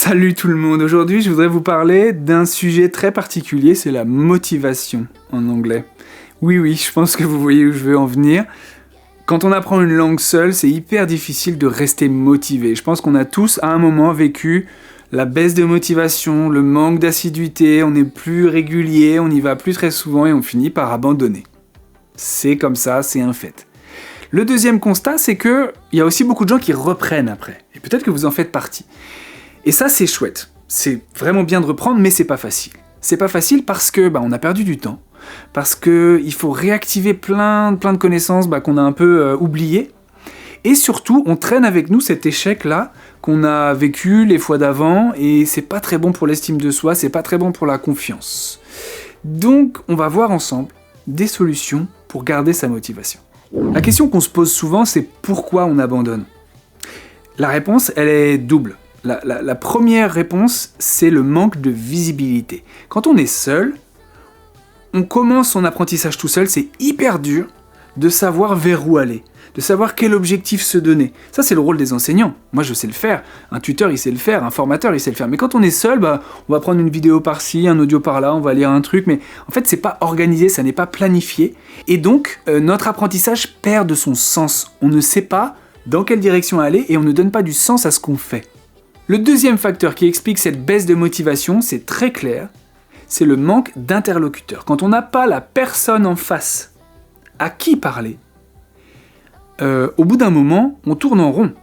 Salut tout le monde, aujourd'hui je voudrais vous parler d'un sujet très particulier, c'est la motivation en anglais. Oui, je pense que vous voyez où je veux en venir. Quand on apprend une langue seule, c'est hyper difficile de rester motivé. Je pense qu'on a tous à un moment vécu la baisse de motivation, le manque d'assiduité, on n'est plus régulier, on n'y va plus très souvent et on finit par abandonner. C'est comme ça, c'est un fait. Le deuxième constat, c'est qu'il y a aussi beaucoup de gens qui reprennent après. Et peut-être que vous en faites partie. Et ça, c'est chouette. C'est vraiment bien de reprendre, mais c'est pas facile. C'est pas facile parce que on a perdu du temps, parce qu'il faut réactiver plein de connaissances qu'on a un peu oubliées. Et surtout, on traîne avec nous cet échec-là qu'on a vécu les fois d'avant, et c'est pas très bon pour l'estime de soi, c'est pas très bon pour la confiance. Donc, on va voir ensemble des solutions pour garder sa motivation. La question qu'on se pose souvent, c'est pourquoi on abandonne ? La réponse, elle est double. La première réponse, c'est le manque de visibilité. Quand on est seul, on commence son apprentissage tout seul, c'est hyper dur de savoir vers où aller, de savoir quel objectif se donner. Ça, c'est le rôle des enseignants. Moi, je sais le faire. Un tuteur, il sait le faire. Un formateur, il sait le faire. Mais quand on est seul, on va prendre une vidéo par-ci, un audio par-là, on va lire un truc. Mais en fait, c'est pas organisé, ça n'est pas planifié. Et donc, notre apprentissage perd de son sens. On ne sait pas dans quelle direction aller et on ne donne pas du sens à ce qu'on fait. Le deuxième facteur qui explique cette baisse de motivation, c'est très clair, c'est le manque d'interlocuteur. Quand on n'a pas la personne en face à qui parler, au bout d'un moment, on tourne en rond.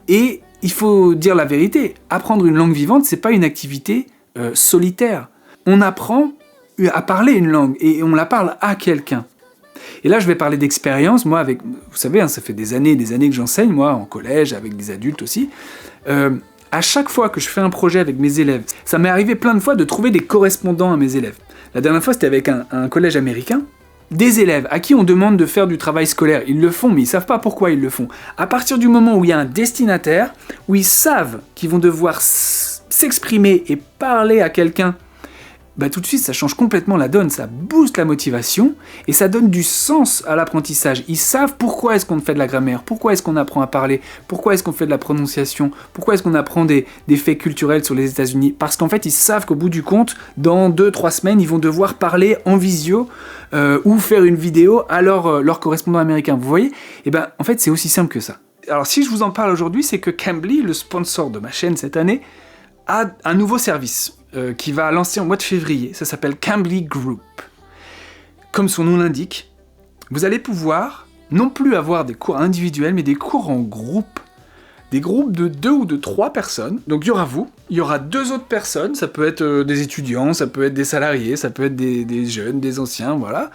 Et il faut dire la vérité, apprendre une langue vivante, c'est pas une activité solitaire. On apprend à parler une langue et on la parle à quelqu'un. Et là, je vais parler d'expérience. Moi, vous savez, ça fait des années et des années que j'enseigne, moi, en collège, avec des adultes aussi. À chaque fois que je fais un projet avec mes élèves, ça m'est arrivé plein de fois de trouver des correspondants à mes élèves. La dernière fois, c'était avec un collège américain. Des élèves à qui on demande de faire du travail scolaire, ils le font, mais ils savent pas pourquoi ils le font. À partir du moment où il y a un destinataire, où ils savent qu'ils vont devoir s'exprimer et parler à quelqu'un, tout de suite, ça change complètement la donne, ça booste la motivation et ça donne du sens à l'apprentissage. Ils savent pourquoi est-ce qu'on fait de la grammaire, pourquoi est-ce qu'on apprend à parler, pourquoi est-ce qu'on fait de la prononciation, pourquoi est-ce qu'on apprend des faits culturels sur les États-Unis. Parce qu'en fait, ils savent qu'au bout du compte, dans 2-3 semaines, ils vont devoir parler en visio ou faire une vidéo à leur correspondant américain. Vous voyez ? En fait, c'est aussi simple que ça. Alors, si je vous en parle aujourd'hui, c'est que Cambly, le sponsor de ma chaîne cette année, a un nouveau service qui va lancer en mois de février. Ça s'appelle Cambly Group. Comme son nom l'indique, vous allez pouvoir non plus avoir des cours individuels, mais des cours en groupe. Des groupes de 2 ou de 3 personnes. Donc il y aura vous, il y aura 2 autres personnes, ça peut être des étudiants, ça peut être des salariés, ça peut être des jeunes, des anciens, voilà.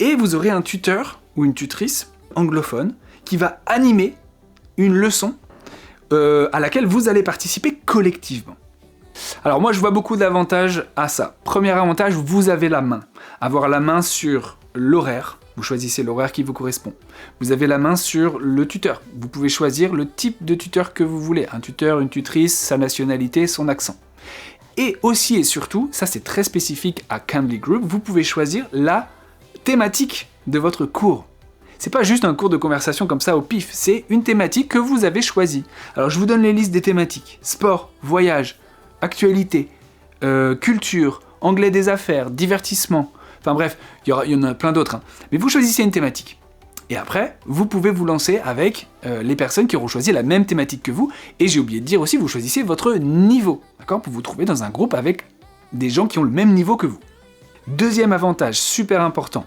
Et vous aurez un tuteur ou une tutrice anglophone qui va animer une leçon à laquelle vous allez participer collectivement. Alors moi je vois beaucoup d'avantages à ça. Premier avantage, vous avez la main. Avoir la main sur l'horaire, vous choisissez l'horaire qui vous correspond. Vous avez la main sur le tuteur. Vous pouvez choisir le type de tuteur que vous voulez. Un tuteur, une tutrice, sa nationalité, son accent. Et aussi et surtout, ça c'est très spécifique à Cambly Group, vous pouvez choisir la thématique de votre cours. C'est pas juste un cours de conversation comme ça au pif, c'est une thématique que vous avez choisie. Alors je vous donne les listes des thématiques. Sport, voyage, actualité, culture, anglais des affaires, divertissement. Enfin bref, il y en a plein d'autres. Mais vous choisissez une thématique. Et après, vous pouvez vous lancer avec les personnes qui auront choisi la même thématique que vous. Et j'ai oublié de dire aussi, vous choisissez votre niveau. D'accord ? Pour vous trouver dans un groupe avec des gens qui ont le même niveau que vous. Deuxième avantage, super important.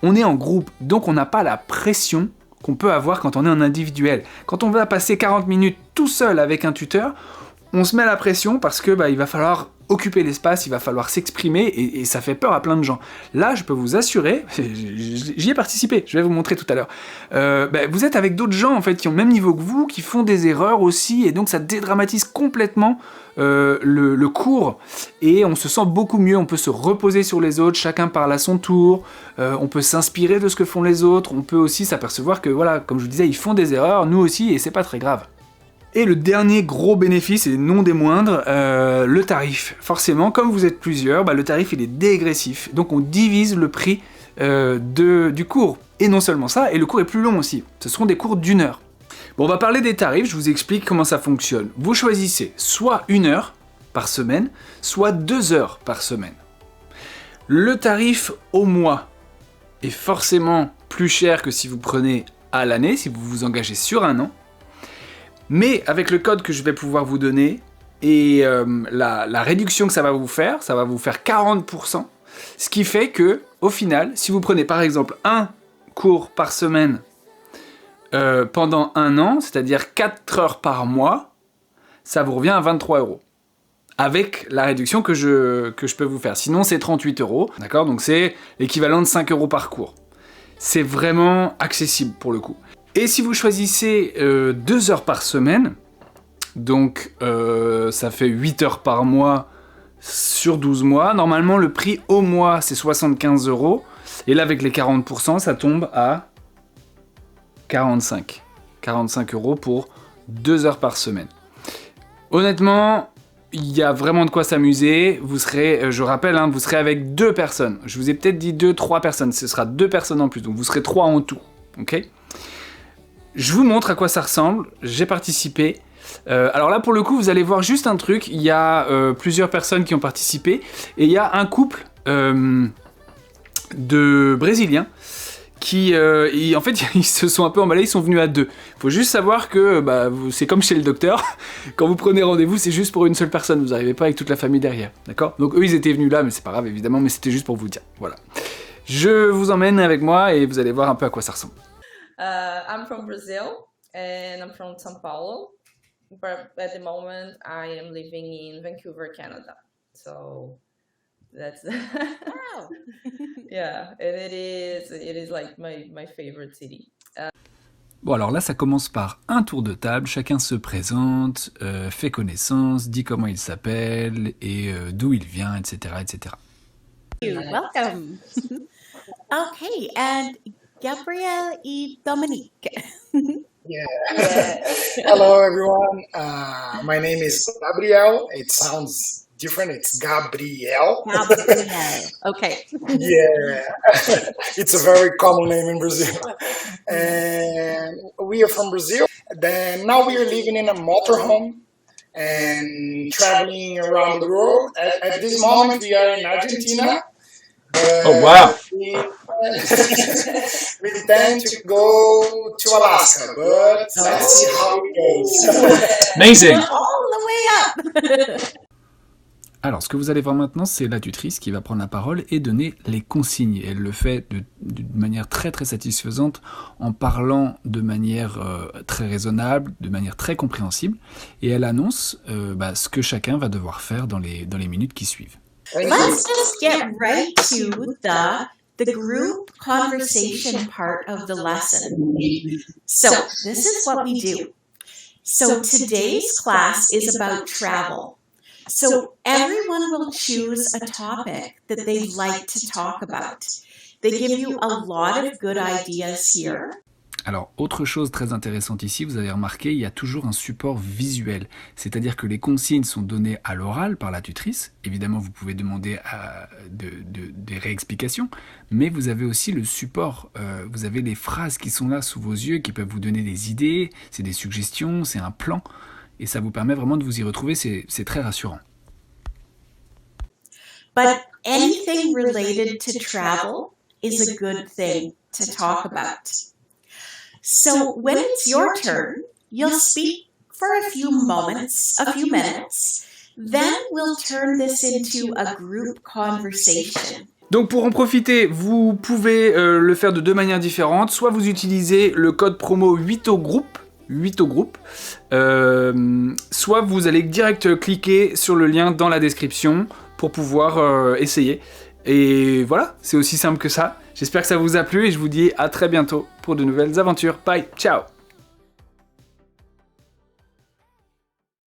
On est en groupe, donc on n'a pas la pression qu'on peut avoir quand on est en individuel. Quand on va passer 40 minutes tout seul avec un tuteur, on se met la pression parce que il va falloir occuper l'espace, il va falloir s'exprimer et ça fait peur à plein de gens. Là, je peux vous assurer, j'y ai participé, je vais vous montrer tout à l'heure. Vous êtes avec d'autres gens en fait qui ont le même niveau que vous, qui font des erreurs aussi et donc ça dédramatise complètement le cours et on se sent beaucoup mieux, on peut se reposer sur les autres, chacun parle à son tour, on peut s'inspirer de ce que font les autres, on peut aussi s'apercevoir que voilà, comme je vous disais, ils font des erreurs, nous aussi et c'est pas très grave. Et le dernier gros bénéfice, et non des moindres, le tarif. Forcément, comme vous êtes plusieurs, le tarif il est dégressif. Donc on divise le prix du cours. Et non seulement ça, et le cours est plus long aussi. Ce seront des cours d'1 heure. Bon, on va parler des tarifs, je vous explique comment ça fonctionne. Vous choisissez soit 1 heure par semaine, soit 2 heures par semaine. Le tarif au mois est forcément plus cher que si vous prenez à l'année, si vous vous engagez sur un an. Mais avec le code que je vais pouvoir vous donner et la réduction que ça va vous faire 40%. Ce qui fait que, au final, si vous prenez par exemple un cours par semaine pendant un an, c'est-à-dire 4 heures par mois, ça vous revient à 23 €. Avec la réduction que je peux vous faire. Sinon, c'est 38 €, d'accord ? Donc c'est l'équivalent de 5 € par cours. C'est vraiment accessible pour le coup. Et si vous choisissez 2 heures par semaine, donc ça fait 8 heures par mois sur 12 mois. Normalement, le prix au mois, c'est 75 €. Et là, avec les 40%, ça tombe à 45 € pour 2 heures par semaine. Honnêtement, il y a vraiment de quoi s'amuser. Vous serez, je rappelle, vous serez avec 2 personnes. Je vous ai peut-être dit 2-3 personnes. Ce sera 2 personnes en plus. Donc vous serez 3 en tout. Ok ? Je vous montre à quoi ça ressemble. J'ai participé. Alors là, pour le coup, vous allez voir juste un truc. Il y a plusieurs personnes qui ont participé. Et il y a un couple de Brésiliens qui, en fait, ils se sont un peu emballés, ils sont venus à 2. Il faut juste savoir que c'est comme chez le docteur, quand vous prenez rendez-vous, c'est juste pour une seule personne, vous n'arrivez pas avec toute la famille derrière, d'accord ? Donc eux, ils étaient venus là, mais c'est pas grave, évidemment, mais c'était juste pour vous dire, voilà. Je vous emmène avec moi et vous allez voir un peu à quoi ça ressemble. I'm from Brazil, and I'm from São Paulo, but at the moment, I am living in Vancouver, Canada, so... That's wow. Yeah, and it is like my favorite city. Bon, alors là, ça commence par un tour de table, chacun se présente, fait connaissance, dit comment il s'appelle et d'où il vient, etc., etc. Welcome. Okay, and Gabrielle et Dominique. Yeah. Hello, everyone. My name is Gabriel. It sounds different. It's Gabriel. Gabrielle. Okay. Yeah. It's a very common name in Brazil. And we are from Brazil. Then now we are living in a motorhome and traveling around the world. At this moment, we are in Argentina. Oh, wow. We tend to go to Alaska, but let's see how it goes. Amazing. All the way up. Alors, ce que vous allez voir maintenant, c'est la tutrice qui va prendre la parole et donner les consignes. Et elle le fait d'une manière très très satisfaisante, en parlant de manière très raisonnable, de manière très compréhensible. Et elle annonce ce que chacun va devoir faire dans les minutes qui suivent. Let's just get right to the group conversation part of the lesson. So this is what we do. So today's class is about travel. So everyone will choose a topic that they'd like to talk about. They give you a lot of good ideas here. Alors, autre chose très intéressante ici, vous avez remarqué, il y a toujours un support visuel. C'est-à-dire que les consignes sont données à l'oral par la tutrice. Évidemment, vous pouvez demander des réexplications, mais vous avez aussi le support. Vous avez les phrases qui sont là sous vos yeux, qui peuvent vous donner des idées, c'est des suggestions, c'est un plan. Et ça vous permet vraiment de vous y retrouver, c'est très rassurant. But anything related to travel is a good thing to talk about. So when it's your turn, you'll speak for a few minutes, then we'll turn this into a group conversation. Donc pour en profiter, vous pouvez le faire de 2 manières différentes. Soit vous utilisez le code promo 8 au groupe, soit vous allez direct cliquer sur le lien dans la description pour pouvoir essayer. Et voilà, c'est aussi simple que ça. J'espère que ça vous a plu et je vous dis à très bientôt pour de nouvelles aventures. Bye, ciao!